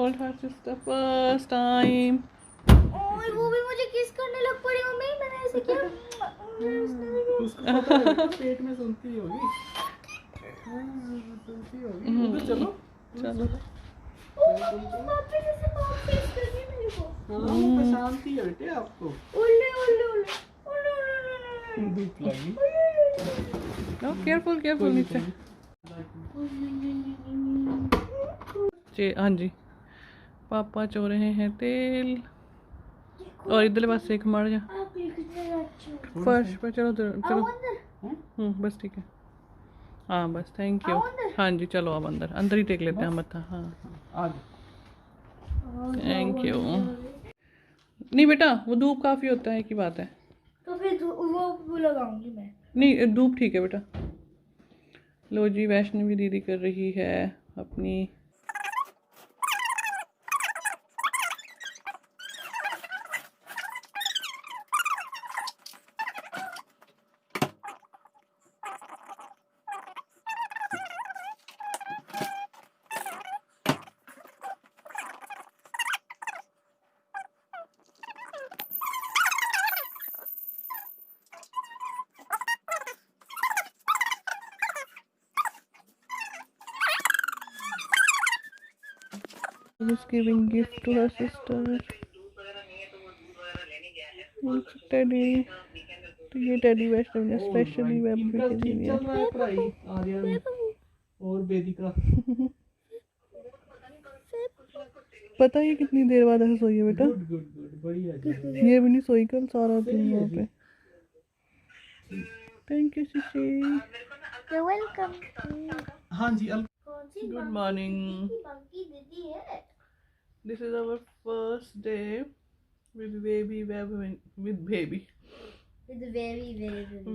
hold her sister first time. ओए वो भी मुझे किस करने लग पड़ी मम्मी, मैंने ऐसे किया। उसको पता है बेटा, पेट में सुनती होगी। सुनती होगी। उधर चलो चलो। पापा जैसे पाँव फेस कर रही है मेरे को। हाँ वो पहचानती है बेटे आपको। उल्ले उल्ले उल्ले उल्ले उल्ले धूप लगी। No, careful, careful नीचे। जी हाँ जी, पापा चो रहे हैं तेल और इधर बस एक मर जा आप कितने अच्छे हो। फर्श पर। चलो चलो। आओ अंदर। बस ठीक है। हाँ बस थैंक यू। आओ अंदर। हाँ जी चलो अब अंदर अंदर ही टेक लेते हैं मत्था। हाँ आज थैंक यू। नहीं बेटा वो धूप काफ़ी होता है की बात है। तो फिर वो लगाऊंगी मैं। नहीं धूप ठीक है बेटा। लो जी वैष्णवी दीदी कर रही है अपनी is giving gift to her sister. Teddy तो ये टेडी वैष्णवी ने स्पेशली वेब के लिए ठीक चल रहा है पढ़ाई आर्यन और वेदिका। पता है कितनी देर बाद ऐसे सोई है बेटा। गुड गुड गुड बढ़िया जी। ये भी नहीं सोई कल सारा दिन वहाँ पे। Thank you Shishi. You're welcome. हाँ जी गुड मॉर्निंग। दीदी है। This is our first day with baby web with baby With very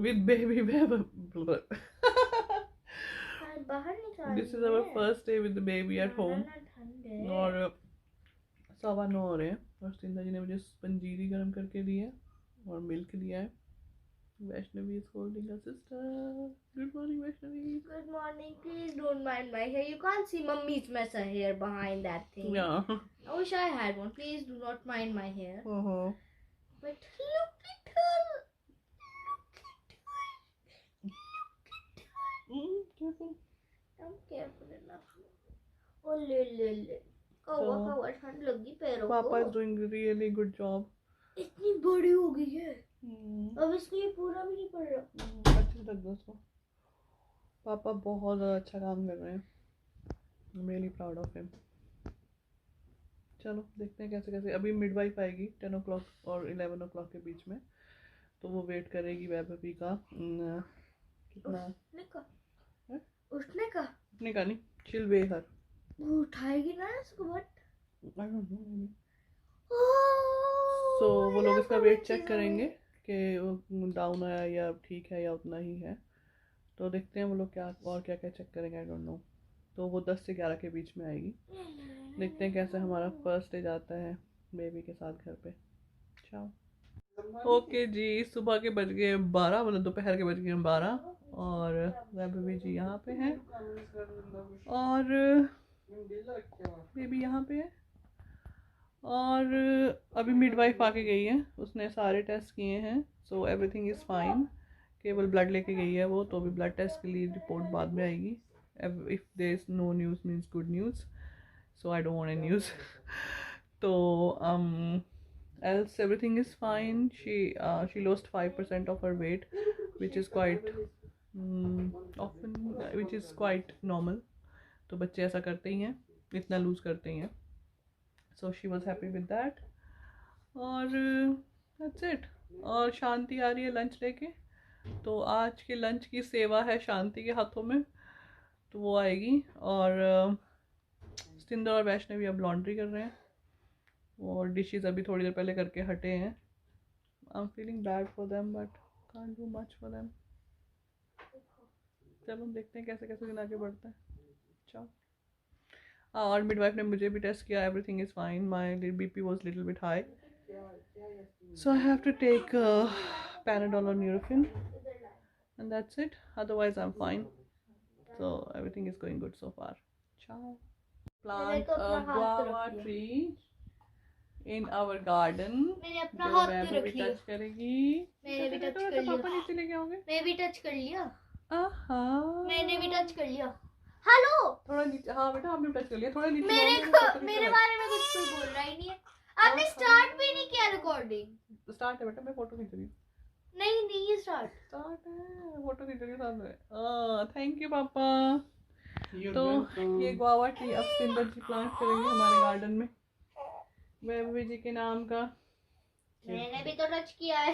with baby web बाहर निकाल। this is our first day with the baby at home और 9:15 हो रहे हैं और सिंधा जी ने मुझे पंजीरी गर्म करके दी है और मिल्क दिया है। Vaishnavi is holding her sister. Good morning Vaishnavi. Good morning. Please don't mind my hair. You can't see mummy's mess of hair behind that thing. Yeah. I wish I had one. Please do not mind my hair. But look at her. careful. I'm careful enough. Oh ले कौवा ठंड लगी पैरों को। Papa is doing really good job. इतनी बड़ी हो गई है। अब इसको ये पूरा भी नहीं पड़ रहा। अच्छे से लग दो उसको। पापा बहुत ज़्यादा अच्छा काम कर रहे हैं। I'm really proud of him. चलो देखते हैं कैसे कैसे। अभी मिडवाइफ आएगी 10 o'clock और 11 o'clock के बीच में, तो वो वेट करेगी वैभवी का कितना उठने का नहीं चिल वे हर वो उठाएगी ना इसको बट आई डोंट नो। सो वो लोग इसका वेट चेक करेंगे कि डाउन आया या ठीक है या उतना ही है, तो देखते हैं वो लोग क्या और क्या क्या चेक करेंगे। आई डोंट नो। तो वो 10 से 11 के बीच में आएगी। देखते हैं कैसे हमारा फर्स्ट डे जाता है बेबी के साथ घर पे। चाओ। ओके जी सुबह के बज गए 12 मतलब दोपहर के बज गए 12 और वैभवी जी यहाँ पे हैं और बेबी यहाँ पे है और अभी मिडवाइफ आके गई है, उसने सारे टेस्ट किए हैं। सो एवरीथिंग इज़ फाइन। केवल ब्लड लेके गई है वो, तो अभी ब्लड टेस्ट के लिए रिपोर्ट बाद में आएगी। If there is no news means good news, so I don't want any news. तो else everything is fine. She lost 5% of her weight, which is quite often which is quite normal. तो बच्चे ऐसा करते ही हैं, इतना loose करते ही हैं। So she was happy with that. और that's it. और शांति आ रही है लंच लेके, तो आज के लंच की सेवा है शांति के हाथों में, तो वो आएगी। और सिंधु और वैष्णवी अब लॉन्ड्री कर रहे हैं और डिशेस अभी थोड़ी देर पहले करके हटे हैं। आई am feeling bad for them but can't do much for them. चलो देखते हैं कैसे कैसे दिन आगे बढ़ता है। चलो। और मिडवाइफ ने मुझे भी टेस्ट किया, everything is fine. My BP was little bit high, so I have to take Panadol और Nurofen and that's it, otherwise I am fine. So everything is going good so far. Ciao. plant तो अपना a हाथ तो guava रख लिया। tree in our garden. मैंने अपना जो हाथ वैभ तो रख भी लिया। टच करेगी। मैंने भी टच थोड़ा कर सा लिया। पापा नीचे लेके आओगे? मैं भी टच कर लिया। आहा। मैंने भी टच कर लिया। हेलो। थोड़ा नीचे, हाँ बेटा आपने टच कर लिया, थोड़ा नीचे मेरे लाओ, को मेरे बारे में कुछ कोई बोल रहा ही नहीं है। आपने स्टार्ट भी नहीं किया रिकॉर्डिंग। स्टार्ट है बेटा, मैं फोटो खींच रही हूँ। नहीं ये स्टार्ट है, फोटो खींच रही हूँ सामने। थैंक यू पापा। You're तो welcome. ये गुआवा ट्री अब सिंदर जी प्लांट करेंगे हमारे गार्डन में, वैभवी जी के नाम का। मैंने भी तो टच किया है।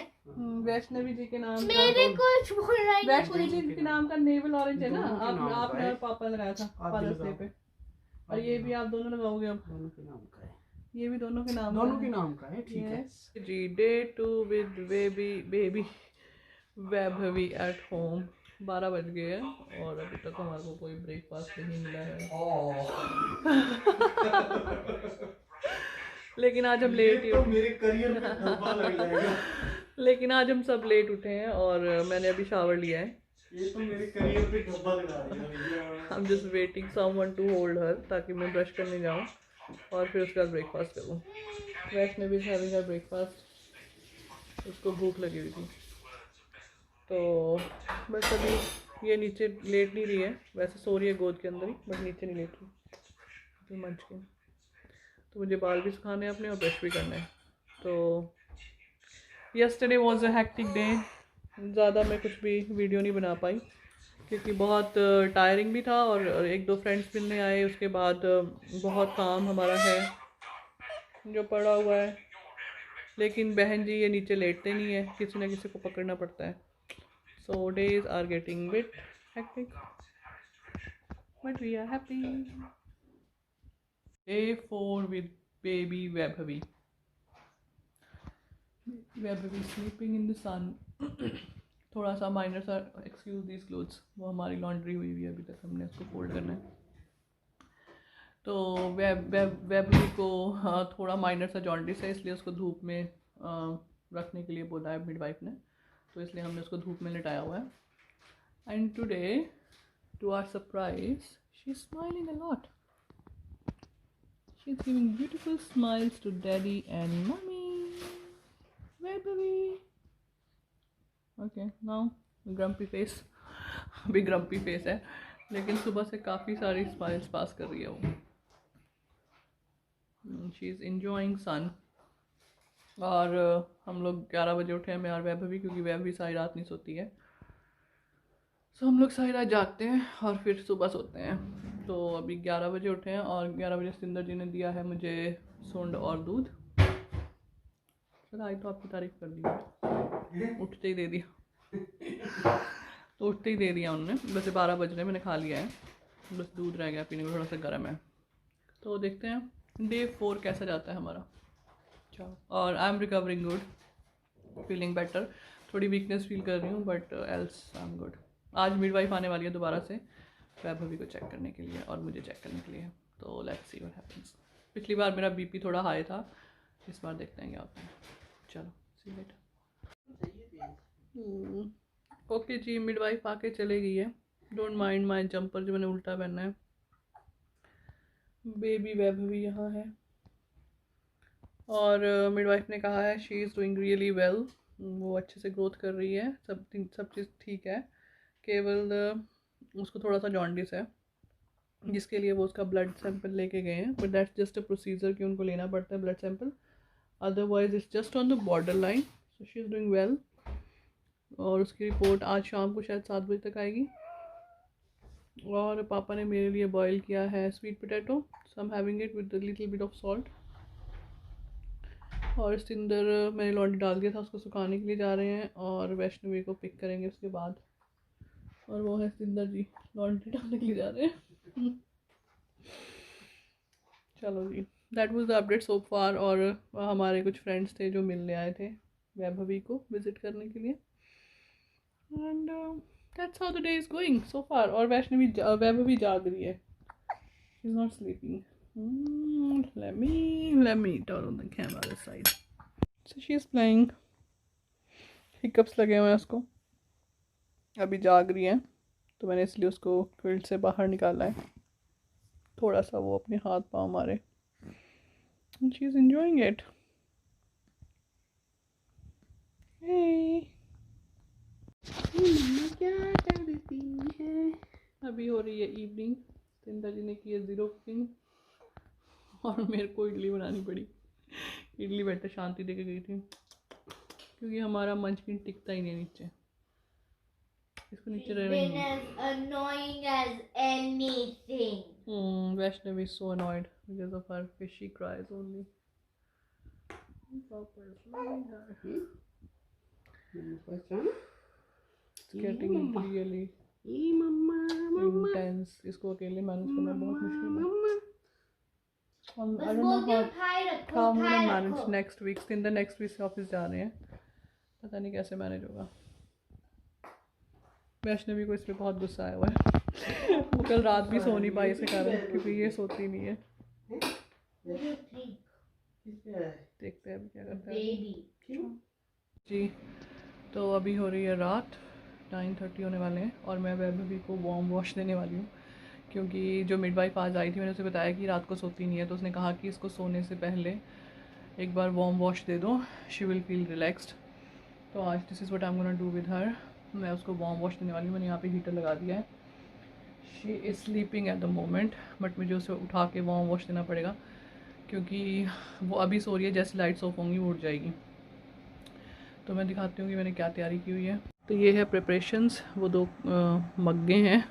वैष्णवी जी के नाम का। मेरे कुछ बोल रहा ही नहीं। वैष्णवी जी के नाम का नेवल ऑरेंज है ना, दोनों के नाम आपने का है। और पापा ने लगाया था आप भी फादर्स डे लगाओ। पे, और ये भी आप दोनों लगाओगे अब। दोनों के नाम का है। ये भी दोनों के नाम दोनों का के है। नाम का है, ठीक है। Yes. जी, day 2 with baby Vaibhavi at home. 12 बज गए हैं और अभी तक हमारे को कोई ब्रेकफास्ट नहीं मिला है। लेकिन आज हम लेट ही उठे। मेरे करियर में धब्बा लग जाएगा। लेकिन आज हम सब लेट उठे हैं और मैंने अभी शावर लिया है। ये तो मेरे करियर पे धब्बा लगा देगा। I'm just waiting someone to hold her ताकि मैं ब्रश करने जाऊँ और फिर उसके बाद ब्रेकफास्ट करूँ। Vaishnavi is having her breakfast, उसको भूख लगी हुई थी। तो बस अभी ये नीचे लेट नहीं रही है, वैसे सो रही है गोद के अंदर ही, बट नीचे नहीं लेट रही तो मंच के। तो मुझे बाल भी सुखाने हैं अपने और ब्रश भी करना है। तो yesterday was a hectic day. ज़्यादा मैं कुछ भी वीडियो नहीं बना पाई क्योंकि बहुत टायरिंग भी था और एक दो फ्रेंड्स मिलने आए, उसके बाद बहुत काम हमारा है जो पड़ा हुआ है। लेकिन बहन जी ये नीचे लेटते नहीं है, किसी न किसी को पकड़ना पड़ता है। So days are getting bit hectic but we are happy. Day 4 with baby Vaibhavi. Vaibhavi sleeping in the sun. थोड़ा सा माइनर सा एक्सक्यूज दीज क्लोथ्स, वो हमारी लॉन्ड्री हुई हुई है, अभी तक हमने उसको फोल्ड करना है। तो वैभवी को थोड़ा माइनर सा जॉन्डिस है, इसलिए उसको धूप में रखने के लिए बोला है मिडवाइफ ने, तो इसलिए हमने उसको धूप में लिटाया हुआ है। And today to our surprise she is smiling a lot. She is giving beautiful smiles to daddy and mummy. Vaibhavi okay now grumpy face, अभी ग्रम्पी फेस है लेकिन सुबह से काफ़ी सारी स्माइल्स पास कर रही है वो। शी इज़ इंजॉइंग सन। और हम लोग 11 बजे उठे हैं मैं और वैभवी, क्योंकि वैभवी सारी रात नहीं सोती है। सो हम लोग सारी रात जागते हैं और फिर सुबह सोते हैं। तो अभी 11 बजे उठे हैं और 11 बजे सिंदर जी ने दिया है मुझे सूंड और दूध। चलो आई तो आपकी तारीफ कर दी, उठते ही दे दिया। तो उठते ही दे दिया उन्होंने। वैसे 12 बज रहे, मैंने खा लिया है, बस दूध रह गया पीने को, थोड़ा सा गर्म है। तो देखते हैं डे 4 कैसा जाता है हमारा। चलो, और I am recovering good, feeling better. थोड़ी वीकनेस फील कर रही हूँ but else I am good. आज मिडवाइफ आने वाली है दोबारा से वैभवी को चेक करने के लिए और मुझे चेक करने के लिए। तो लेट्स सी व्हाट हैपेंस। पिछली बार मेरा बीपी थोड़ा हाई था, इस बार देखते हैं क्या होता है। चलो सी लेटर। ओके जी, मिडवाइफ आके चले गई है। डोंट माइंड माई जंपर जो मैंने उल्टा पहना है। बेबी वैभवी यहाँ है और मिडवाइफ ने कहा है she is doing really well. वो अच्छे से ग्रोथ कर रही है, सब चीज़ ठीक है। केवल उसको थोड़ा सा जॉन्डिस है जिसके लिए वो उसका ब्लड सैंपल लेके गए हैं, but that's just a procedure कि उनको लेना पड़ता है blood sample, otherwise it's just on the border line. So she is doing well और उसकी रिपोर्ट आज शाम को शायद 7 बजे तक आएगी। और पापा ने मेरे लिए बॉईल किया है sweet potato, so I am having it with little bit of salt. और इसके अंदर मैंने लॉन्ड्री डाल दिया था, उसको सुखाने के लिए जा रहे हैं और वैष्णवी को पिक करेंगे उसके बाद। और वो है सिंदर जी, लॉन्ड्री डालने के लिए जा रहे हैं। चलो जी, that was the update so far. और हमारे कुछ फ्रेंड्स थे जो मिलने आए थे वैभवी को विजिट करने के लिए। And that's how the day is going so far. और वैभवी जाग रही है, she is not sleeping. let me turn on the camera this side. So she is playing. Hiccups लगे हुए हैं उसको, अभी जाग रही है तो मैंने इसलिए उसको फील्ड से बाहर निकाला है। थोड़ा सा वो अपने हाथ पाँव मारे। She is enjoying it. मम्मा क्या करती है? अभी हो रही है इवनिंग। सिंधा जी ने की है ज़ीरो कुकिंग और मेरे को इडली बनानी पड़ी। इडली बेटर शांति दे के गई थी क्योंकि हमारा मंचकिन टिकता ही नहीं नीचे, इसको नीचे रहना ही नहीं। as annoying as anything. Vaishnavi is so annoyed because of her fish. She cries only. It's getting really intense. इसको अकेले मैनेज करना बहुत मुश्किल है। I don't know how I'm gonna manage next week. In the next week से office जा रहे हैं, पता नहीं कैसे मैनेज होगा। वैष्णवी को इस पे बहुत गुस्सा आया हुआ है। वो कल रात भी सो नहीं पाई इसके कारण क्योंकि ये सोती नहीं है। देखते हैं अभी क्या करता है जी। तो अभी हो रही है रात, 9:30 होने वाले हैं और मैं वैभवी को वार्म वॉश देने वाली हूँ क्योंकि जो मिडवाइफ आज आई थी मैंने उसे बताया कि रात को सोती नहीं है, तो उसने कहा कि इसको सोने से पहले एक बार वार्म वॉश दे दो, शी विल फील रिलैक्स्ड। तो आज this is what I am gonna do with her. मैं उसको वार्म वॉश देने वाली हूँ। मैंने यहाँ पे हीटर लगा दिया है। She is sleeping at the moment, but मुझे उसे उठा के वार्म वॉश देना पड़ेगा क्योंकि वो अभी सो रही है, जैसे लाइट्स ऑफ होंगी वो उठ जाएगी। तो मैं दिखाती हूँ कि मैंने क्या तैयारी की हुई है। तो ये है प्रिपरेशंस। वो 2 मग्गे हैं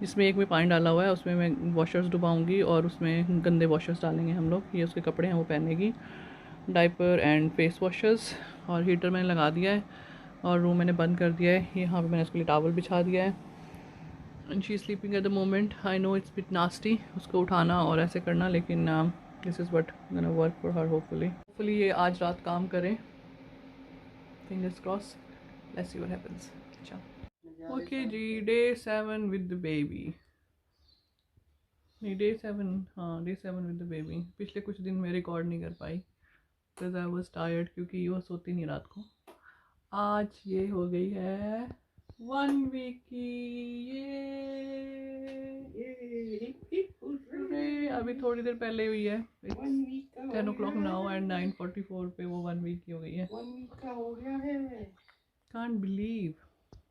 जिसमें एक में पानी डाला हुआ है, उसमें मैं वॉशर्स डुबाऊँगी और उसमें गंदे वॉशर्स डालेंगे हम लोग। ये उसके कपड़े हैं वो पहनेगी, डाइपर एंड फेस वॉशर्स। और हीटर मैंने लगा दिया है और रूम मैंने बंद कर दिया है। यहाँ पे मैंने उसके लिए टॉवल बिछा दिया है। And she is sleeping at the moment. I know it's bit nasty उसको उठाना और ऐसे करना, लेकिन this is what gonna work for her. Hopefully ये आज रात काम करें। Fingers cross, let's see what happens. अच्छा ओके जी, डे 7 विद द बेबी। नहीं डे 7, हाँ डे 7 विद द बेबी। पिछले कुछ दिन मैं रिकॉर्ड नहीं कर पाई बिकॉज आई वॉज टायर्ड क्योंकि वो सोती नहीं रात को। आज ये हो गई है 1 वीक की। ये अभी थोड़ी देर पहले हुई है। 10 o'clock नाउ एंड 9:44 पे वो 1 वीक की हो गई है। 1 वीक का हो गया है। कांट बिलीव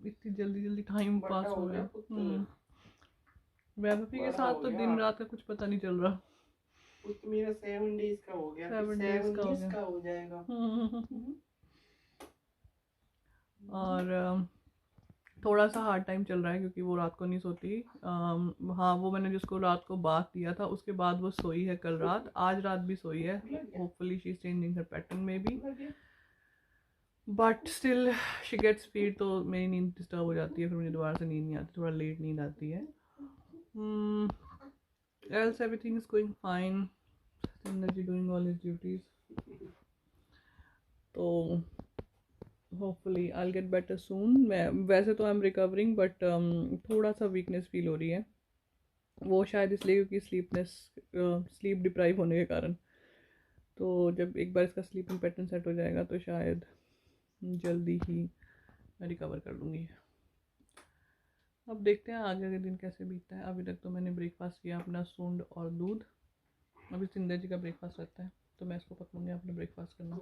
इतनी जल्दी टाइम पास हो गया। वैभवी के साथ तो दिन रात का कुछ पता नहीं चल रहा। तो मेरा 7 डेज का हो गया, 7 डेज का हो जाएगा। और थोड़ा सा हार्ड टाइम चल रहा है क्योंकि वो रात को नहीं सोती। हाँ वो मैंने जिसको रात को बात दिया था उसके बाद वो सोई है कल रात, आज रात भी सोई है। Hopefully she is changing her pattern में भी, but still she gets feed तो मेरी नींद डिस्टर्ब हो जाती है, फिर मुझे दोबारा से नींद नहीं आती, थोड़ा लेट नींद आती है। else everything is going fine. Energy doing all his duties. तो hopefully I'll get better soon. मैं वैसे तो I'm recovering but थोड़ा सा weakness फील हो रही है। वो शायद इसलिए क्योंकि स्लीप डिप्राइव होने के कारण। तो जब एक बार इसका स्लीपिंग पैटर्न सेट हो जाएगा तो शायद जल्दी ही मैं रिकवर कर लूँगी। अब देखते हैं आगे के दिन कैसे बीतता है। अभी तक तो मैंने ब्रेकफास्ट किया अपना सूंड और दूध। अभी सिंधा जी का ब्रेकफास्ट रहता है तो मैं इसको पकड़ूंगी अपना ब्रेकफास्ट करना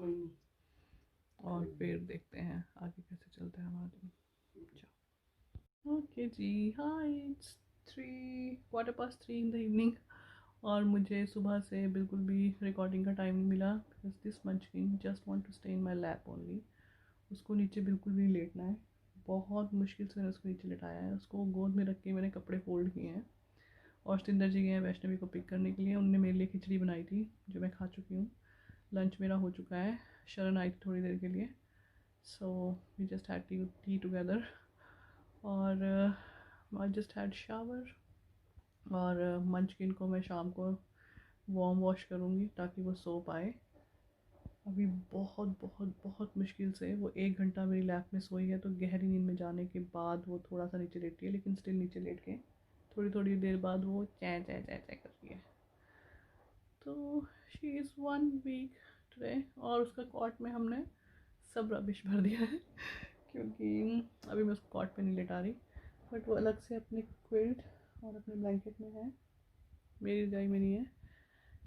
और फिर देखते हैं आगे कैसे चलता है हमारा दिन। ओके जी, hi it's 3:15 in the evening और मुझे सुबह से बिल्कुल भी रिकॉर्डिंग का टाइम नहीं मिला because this munchkin just want to stay in my lap only. उसको नीचे बिल्कुल भी नहीं लेटना है। बहुत मुश्किल से मैंने उसको नीचे लिटाया है। उसको गोद में रख के मैंने कपड़े फोल्ड किए हैं और सिंदर जी गए हैं वैष्णवी को पिक करने के लिए। उनने मेरे लिए खिचड़ी बनाई थी जो मैं खा चुकी हूँ। लंच मेरा हो चुका है। शरण आई थी थोड़ी देर के लिए, so we just had tea together और आई जस्ट हैड शावर। और मंचकिन को मैं शाम को वार्म वॉश करूँगी ताकि वो सो पाए। अभी बहुत बहुत बहुत मुश्किल से वो 1 घंटा मेरी लैप में सोई है। तो गहरी नींद में जाने के बाद वो थोड़ा सा नीचे लेटी है, लेकिन स्टिल नीचे लेट के थोड़ी देर बाद वो चै चै चै चै कर रही है। तो शी इज़ 1 वीक टुडे और उसका कॉट में हमने सब रबिश भर दिया है क्योंकि अभी मैं उसको कॉट पे नहीं लेटा रही, बट वो अलग से अपने क्विल्ट और अपने ब्लैंकेट में है। मेरी रजाई में नहीं है,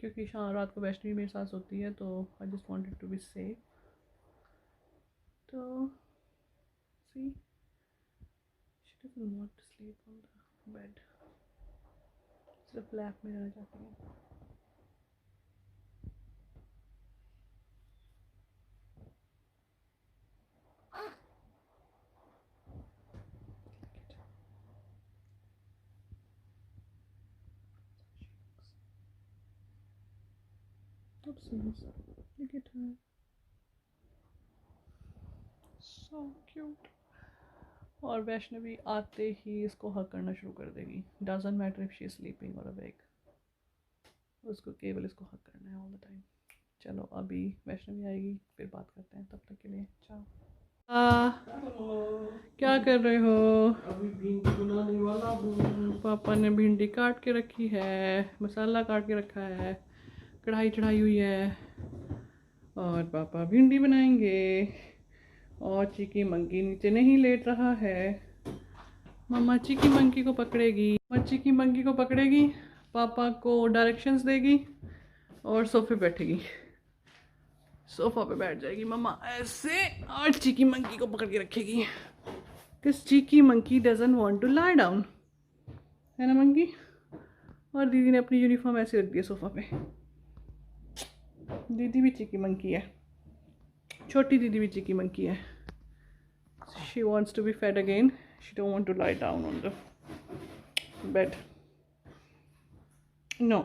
क्योंकि शाम रात को वैष्णवी मेरे साथ होती है, तो I just wanted to be safe. तो see she doesn't want to sleep on the bed, सिर्फ लैप में रहना चाहती है। Look at her, so cute। और वैष्णवी आते ही इसको हक करना शुरू कर देगी, doesn't matter if she is sleeping और अवेक, उसको केवल इसको हक करना है ऑल द टाइम। चलो अभी वैष्णवी आएगी, फिर बात करते हैं, तब तक के लिए चाओ। क्या कर रहे हो? अभी भिंडी बनाने वाला हूँ। पापा ने भिंडी काट के रखी है, मसाला काट के रखा है, कढ़ाई चढ़ाई हुई है, और पापा भिंडी बनाएंगे। और चिकी मंकी नीचे नहीं लेट रहा है, मम्मा चिकी मंकी को पकड़ेगी, मम्मा चिकी मंकी को पकड़ेगी, पापा को डायरेक्शंस देगी और सोफे पे बैठेगी। सोफा पे बैठ जाएगी मम्मा ऐसे, और चिकी मंकी को पकड़ के रखेगी, because cheeky monkey doesn't want to lie down, है ना मंकी? और दीदी ने अपनी यूनिफॉर्म ऐसे रख दी है सोफा पे। दीदी भी चिकी मंकी है, छोटी दीदी भी चिकी मंकी है। She wants to be fed again, she don't want to lie down on the bed, no।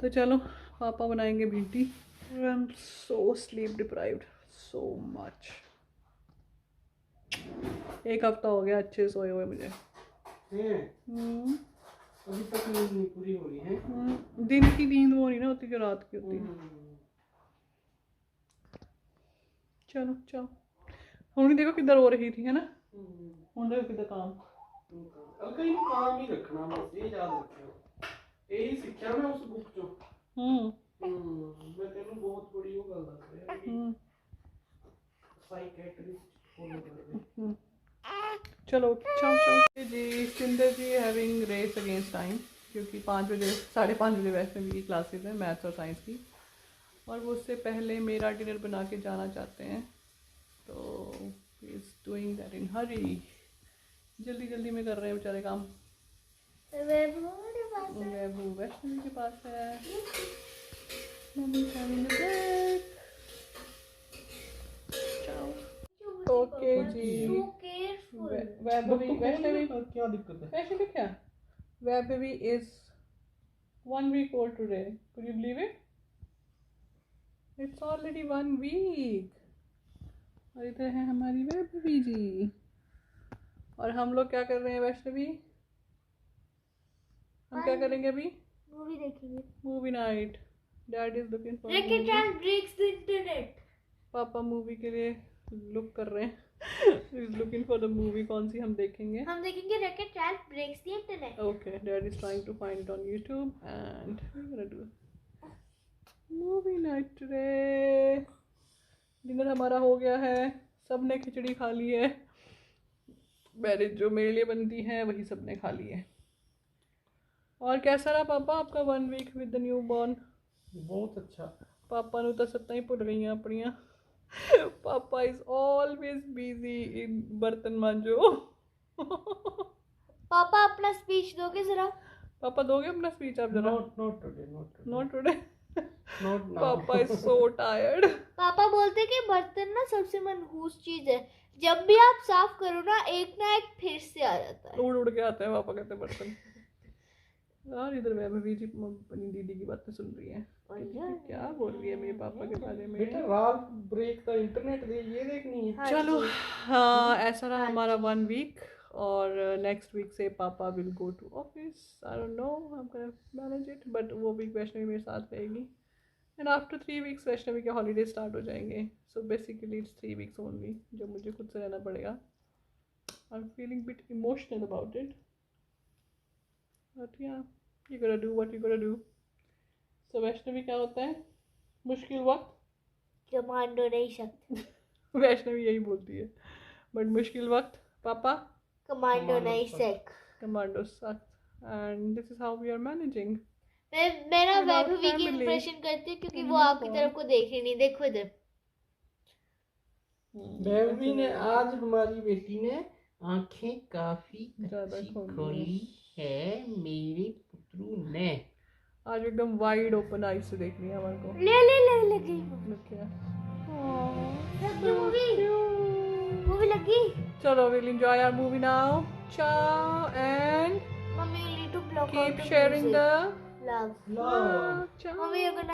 तो चलो पापा बनाएंगे भिंडी। I am so sleep deprived, so much. एक हफ्ता हो गया अच्छे से सोए हुए मुझे। अभी तक नींद नहीं पूरी हो रही है। दिन की नींद वो नहीं ना होती जो रात की होती है। चलो चलो, ਹੁਣ देखो किधर हो रही थी, है ना? ਹੁਣ देखो किधर काम। कहीं काम ही रखना, बस ये याद रखियो, यही सीखा मैं उस बुक चो। मैं तेनू बहुत बड़ी वो गल दस रहा, साइकियाट्रिस्ट फॉलो कर दे। चलो चाओ चाओ जी। सिंदर जी हैविंग रेस अगेंस्ट टाइम, क्योंकि 5 बजे 5:30 बजे वैसे मेरी क्लासेस हैं मैथ्स और साइंस की, और वो उससे पहले मेरा डिनर बना के जाना चाहते हैं, तो he is doing that in hurry. जल्दी जल्दी में कर रहे हैं बेचारे काम। वैभव वैष्णवी के पास है, मम्मी हैविंग अ ब्रेक। चाओ ओके जी। वैभवी वैष्णवी क्या दिक्कत है? वैष्णवी क्या? Vaibhavi is 1 week old today. Could you believe it? It's already 1 week. और इधर है हमारी वैभवी जी, और हम लोग क्या कर रहे हैं वैष्णवी? हम क्या करेंगे अभी? मूवी देखेंगे, movie night. Dad is looking for racket and breaks the internet. पापा मूवी के लिए लुक कर रहे हैं। Is looking for the movie, कौन सी हम देखेंगे? हम देखेंगे racket and breaks the internet. Okay, dad is trying to find it on YouTube and we gonna do movie night today. Dinner हमारा हो गया है, सब ने खिचड़ी खा ली है, मैंने जो मेरे लिए बनती है वही सब ने खा ली है। और कैसा रहा पापा आपका 1 week with the new born? बहुत अच्छा। पापा ਨੂੰ ਤਾਂ ਸੱਤਾਂ ਹੀ ਭੁੱਲ ਗਈਆਂ ਆਪਣੀਆਂ। पापा इज ऑलवेज बिजी इन बर्तन मांजो। पापा अपना स्पीच दोगे जरा? पापा दोगे अपना स्पीच आप जरा? Not today, not today. Not now. पापा इज सो टायर्ड। पापा बोलते कि बर्तन ना सबसे मनहूस चीज है, जब भी आप साफ करो ना एक फिर से आ जाता है, उड़ उड़ के आते हैं पापा कहते हैं बर्तन। यार इधर वैभवी जी अपनी दीदी की बातें सुन रही है, क्या बोल रही है मेरे पापा के बारे में। बेटा रात ब्रेक का इंटरनेट दे, ये देखनी है। चलो हाँ, ऐसा रहा हमारा 1 week, और नेक्स्ट वीक से पापा will go to office. I don't know I am gonna manage it, but वो वीक वैष्णवी मेरे साथ रहेगी, एंड आफ्टर 3 weeks वैष्णवी के हॉलीडे स्टार्ट हो जाएंगे। So basically it's 3 weeks only जो मुझे खुद से रहना पड़ेगा। I am feeling bit emotional about it, but ya you gonna do what you gonna do. So Vaishnavi क्या होता है मुश्किल वक्त? कमांडो नहीं सकते। वैष्णवी यही बोलती है, बट मुश्किल वक्त पापा कमांडो नहीं सक। कमांडो सख्त। and this is how we are managing. मैं ना Without वैभवी की family. इंप्रेशन करती हूँ क्योंकि वो No आपकी point. तरफ को देख रही नहीं, देखो इधर। बेबी ने आज हमारी बेटी ने आंखें काफी ज़्यादा अच्छी खोली खोली है मेरे पुत्रू ने। आज एकदम वाइड ओपन आई से देख रही है हमारे को। ले लगी Look here. मूवी लगी। चलो, we'll enjoy our movie now. Ciao and mummy you need to block out keep the sharing music. the love। Love. Ciao. Mummy you're gonna